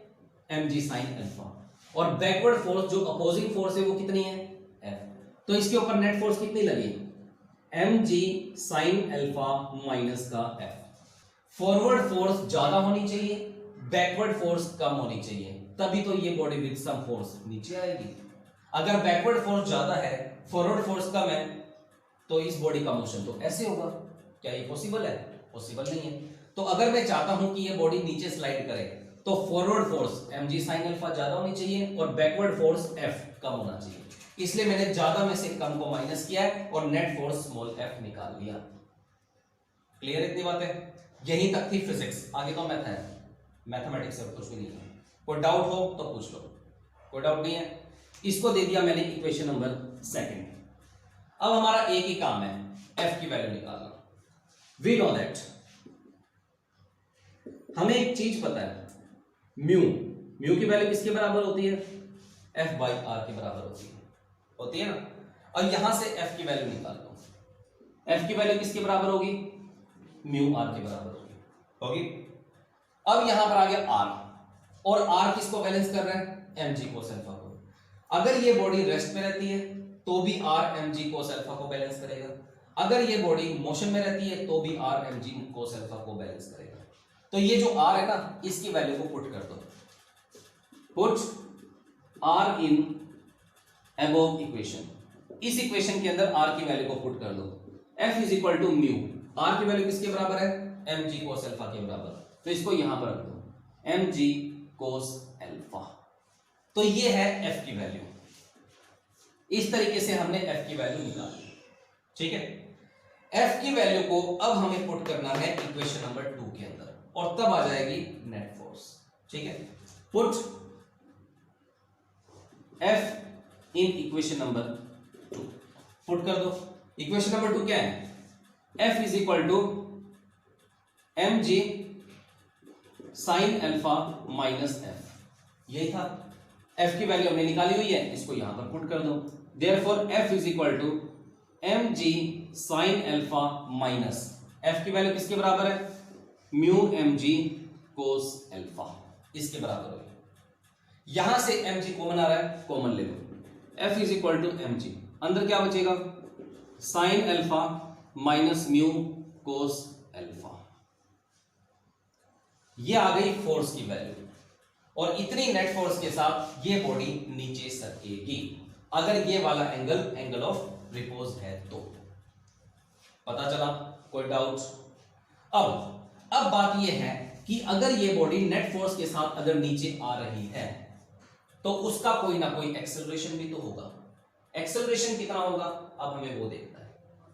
mg sin अल्फा, और बैकवर्ड फोर्स जो अपोजिंग फोर्स है वो कितनी है? F। तो इसके ऊपर नेट फोर्स कितनी लगी? mg sin अल्फा माइनस का F। फॉरवर्ड फोर्स ज्यादा होनी चाहिए, बैकवर्ड फोर्स कम होनी चाहिए, तभी तो ये बॉडी विद सम फोर्स नीचे आएगी। अगर बैकवर्ड फोर्स ज्यादा है, फॉरवर्ड फोर्स कम है, तो इस बॉडी का मोशन तो ऐसे होगा। क्या ये पॉसिबल है? पॉसिबल नहीं है। तो अगर मैं चाहता हूं कि ये बॉडी नीचे स्लाइड करे तो forward force mg sin alpha ज्यादा होनी चाहिए और बैकवर्ड फोर्स F कम होना चाहिए। इसलिए मैंने ज्यादा में से कम को माइनस किया है और नेट फोर्स स्मॉल f निकाल लिया। क्लियर इतनी बात है? यहीं तक थी फिजिक्स, आगे तो मैथ है, मैथमेटिक्स से कुछ भी नहीं है। कोई डाउट हो तो पूछ लो। कोई डाउट नहीं है? इसको दे दिया मैंने इक्वेशन नंबर 2। अब हमारा एक ही काम है, f की वैल्यू निकालना। वी नो दैट, हमें एक चीज पता है, म्यू की वैल्यू किसके बराबर होती है? f बाई आर के बराबर होती है ना। और यहां से f की वैल्यू निकाल लो। f की वैल्यू किसके बराबर होगी? म्यू आर के बराबर होगी। अब यहां पर आ गया r, और r किसको बैलेंस कर रहे हैं? mg cos अल्फा को। अगर ये बॉडी रेस्ट में रहती है तो भी r mg cos अल्फा को बैलेंस करेगा। अगर ये बॉडी मोशन में रहती है तो भी r mg cos अल्फा को बैलेंस करेगा। तो ये जो r है ना, इसकी वैल्यू को पुट कर दो। पुट r इन अबोव इक्वेशन। इस इक्वेशन के अंदर r की वैल्यू को पुट कर दो। f is equal to mu, r की वैल्यू किसके बराबर है? mg cos अल्फा के बराबर। तो इसको यहां पर रख दो, mg cos अल्फा। तो ये है f की वैल्यू। इस तरीके से हमने f की वैल्यू निकाली, ठीक है। f की वैल्यू को अब हमें पुट करना है इक्वेशन नंबर 2 के अंदर, और तब आ जाएगी नेट फोर्स, ठीक है। Put f in equation number 2, put कर दो। इक्वेशन नंबर 2 क्या है? f is equal to mg sin alpha minus f, यही था। f की वैल्यू हमने निकाली हुई है, इसको यहां पर पुट कर दो। Therefore f is equal to mg sin alpha minus f की वैल्यू किसके बराबर है? म्यू mg cos अल्फा, इसके बराबर होगी। यहां से mg कॉमन आ रहा है, कॉमन ले लो। f is equal to mg, अंदर क्या बचेगा? sin alpha minus mu cos alpha. ये आ गई फोर्स की वैल्यू, और इतनी नेट फोर्स के साथ ये बॉडी नीचे सरकेगी अगर ये वाला एंगल ऑफ रिपोज है तो। पता चला? कोई डाउट? अब बात ये है कि अगर ये बॉडी नेट फोर्स के साथ अगर नीचे आ रही है तो उसका कोई ना कोई एक्सेलरेशन भी तो होगा। एक्सेलरेशन कितना होगा अब हमें वो देखना है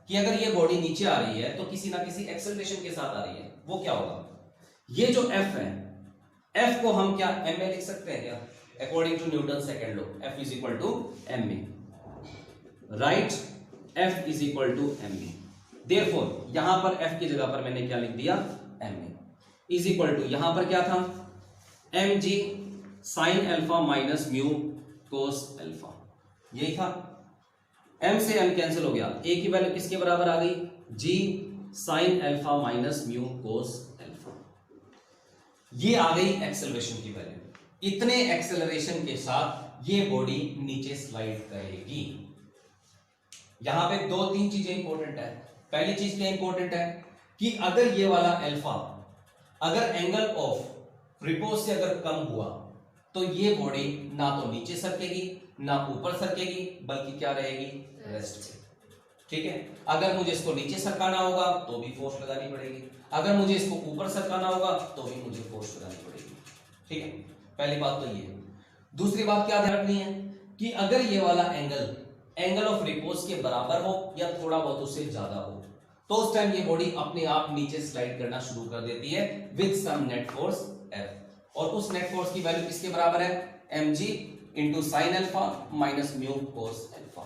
कि अगर ये बॉडी नीचे आ रही है तो किसी ना किसी एक्सेलरेशन के साथ आ रही है, वो क्या होगा? ये जो f है, f को हम क्या m में लिख सकते हैं क्या? According to Newton second law F is equal to M A, right, F is equal to M A. Therefore यहां पर F की जगह पर मैंने क्या लिख दिया, M A is equal to, यहां पर क्या था, M G sine alpha minus mu cos alpha, यही था। m से m कैंसिल हो गया, a की वैल्यू किसके बराबर आ गई, g sign alpha minus mu cos alpha, ये आ गई एक्सेलरेशन की वैल्यू। इतने एक्सेलरेशन के साथ ये बॉडी नीचे स्लाइड करेगी। यहां पे दो तीन चीजें इंपॉर्टेंट है। पहली चीज क्या इंपॉर्टेंट है कि अगर ये वाला अल्फा अगर एंगल ऑफ रिपोज से अगर कम हुआ तो ये बॉडी ना तो नीचे सरकेगी ना ऊपर सरकेगी, बल्कि क्या रहेगी, रेस्ट पे। ठीक है, अगर मुझे इसको नीचे सरकाना होगा तो भी फोर्स लगानी पड़ेगी, अगर मुझे इसको ऊपर सरकाना होगा तो भी मुझे फोर्स लगानी पड़ेगी। ठीक है, पहली बात तो ये है। दूसरी बात क्या ध्यान रखनी है कि अगर ये वाला एंगल ऑफ रिपोज के बराबर हो या थोड़ा बहुत उससे ज्यादा हो तो उस टाइम ये बॉडी अपने आप नीचे स्लाइड करना शुरू कर देती है with some net force F, और उस नेट फोर्स की वैल्यू किसके बराबर है, mg into sine alpha minus mu cos alpha.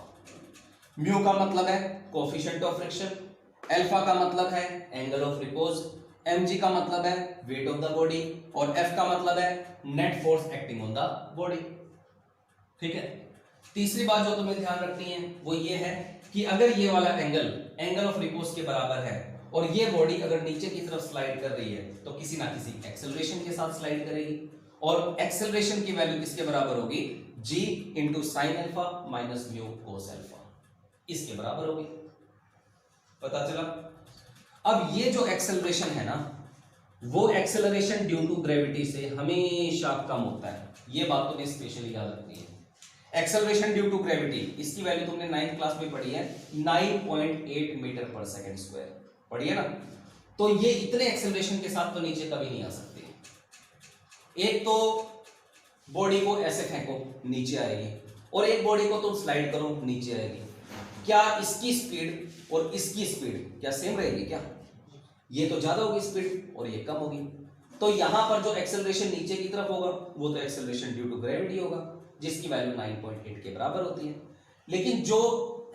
Mu का मतलब है कोफिशिएंट ऑफ फ्रिक्शन, अल्फा का मतलब है एंगल ऑफ रिपोज, mg का मतलब है वेट ऑफ द बॉडी, और F का मतलब है net force acting on the body. ठीक है, तीसरी बात जो तुम्हें ध्यान रखनी है वो ये है कि अगर ये वाला एंगल ऑफ रिपोज के बराबर है और ये बॉडी अगर नीचे की तरफ स्लाइड कर रही है तो किसी ना किसी एक्सेलरेशन के साथ स्लाइड करेगी, और एक्सेलरेशन की वैल्यू किसके बराबर होगी, g into sine alpha minus mu cos alpha, इसके बराबर होगी। पता चला। अब ये जो एक्सेलरेशन है ना, वो एक्सेलरेशन ड्यू टू ग्रेविटी से हमेशा कम होता है, ये बात तुम्हें स्पेशली याद रखनी है। एक्सेलरेशन ड्यू टू ग्रेविटी, इसकी वैल्यू तुमने 9th क्लास में पढ़ी है, 9.8 मीटर पर सेकंड स्क्वायर पढ़ी है ना। तो ये इतने एक्सेलरेशन के साथ तो नीचे कभी नहीं आ सकती। एक तो बॉडी को ऐसे फेंको नीचे आएगी, और एक बॉडी को तुम स्लाइड करो नीचे आएगी। क्या इसकी स्पीड और इसकी स्पीड क्या सेम रहेगी क्या, ये तो ज्यादा होगी स्पीड और ये कम होगी। तो यहां पर जो एक्सेलरेशन नीचे की तरफ होगा वो तो एक्सेलरेशन ड्यू टू ग्रेविटी होगा, जिसकी वैल्यू 9.8 के बराबर होती है। लेकिन जो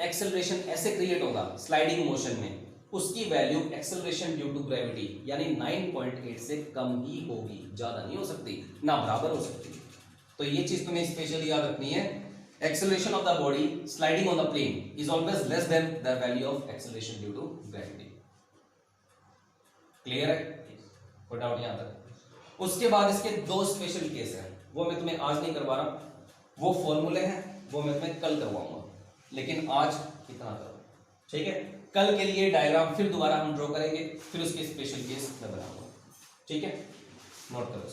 एक्सेलरेशन ऐसे क्रिएट होगा स्लाइडिंग मोशन में, उसकी value acceleration due to gravity यानी 9.8 से कम ही होगी, ज्यादा नहीं हो सकती, ना बराबर हो सकती। तो ये चीज तुम्हें स्पेशली याद रखनी है, acceleration of the body sliding on the plane is always less than the value of acceleration due to gravity. Clear है, कोई डाउट यहां तक। उसके बाद इसके दो स्पेशल केस हैं, वो मैं तुम्हें आज नहीं करवा रहा, वो फॉर्मूले हैं वो मैं तुम्हें कल करवाऊंगा, लेकिन आज इतना करो। ठीक है, कल के लिए डायग्राम फिर दोबारा हम ड्रॉ करेंगे, फिर उसके स्पेशल केस मैं बनाऊंगा। ठीक है, नोट करो।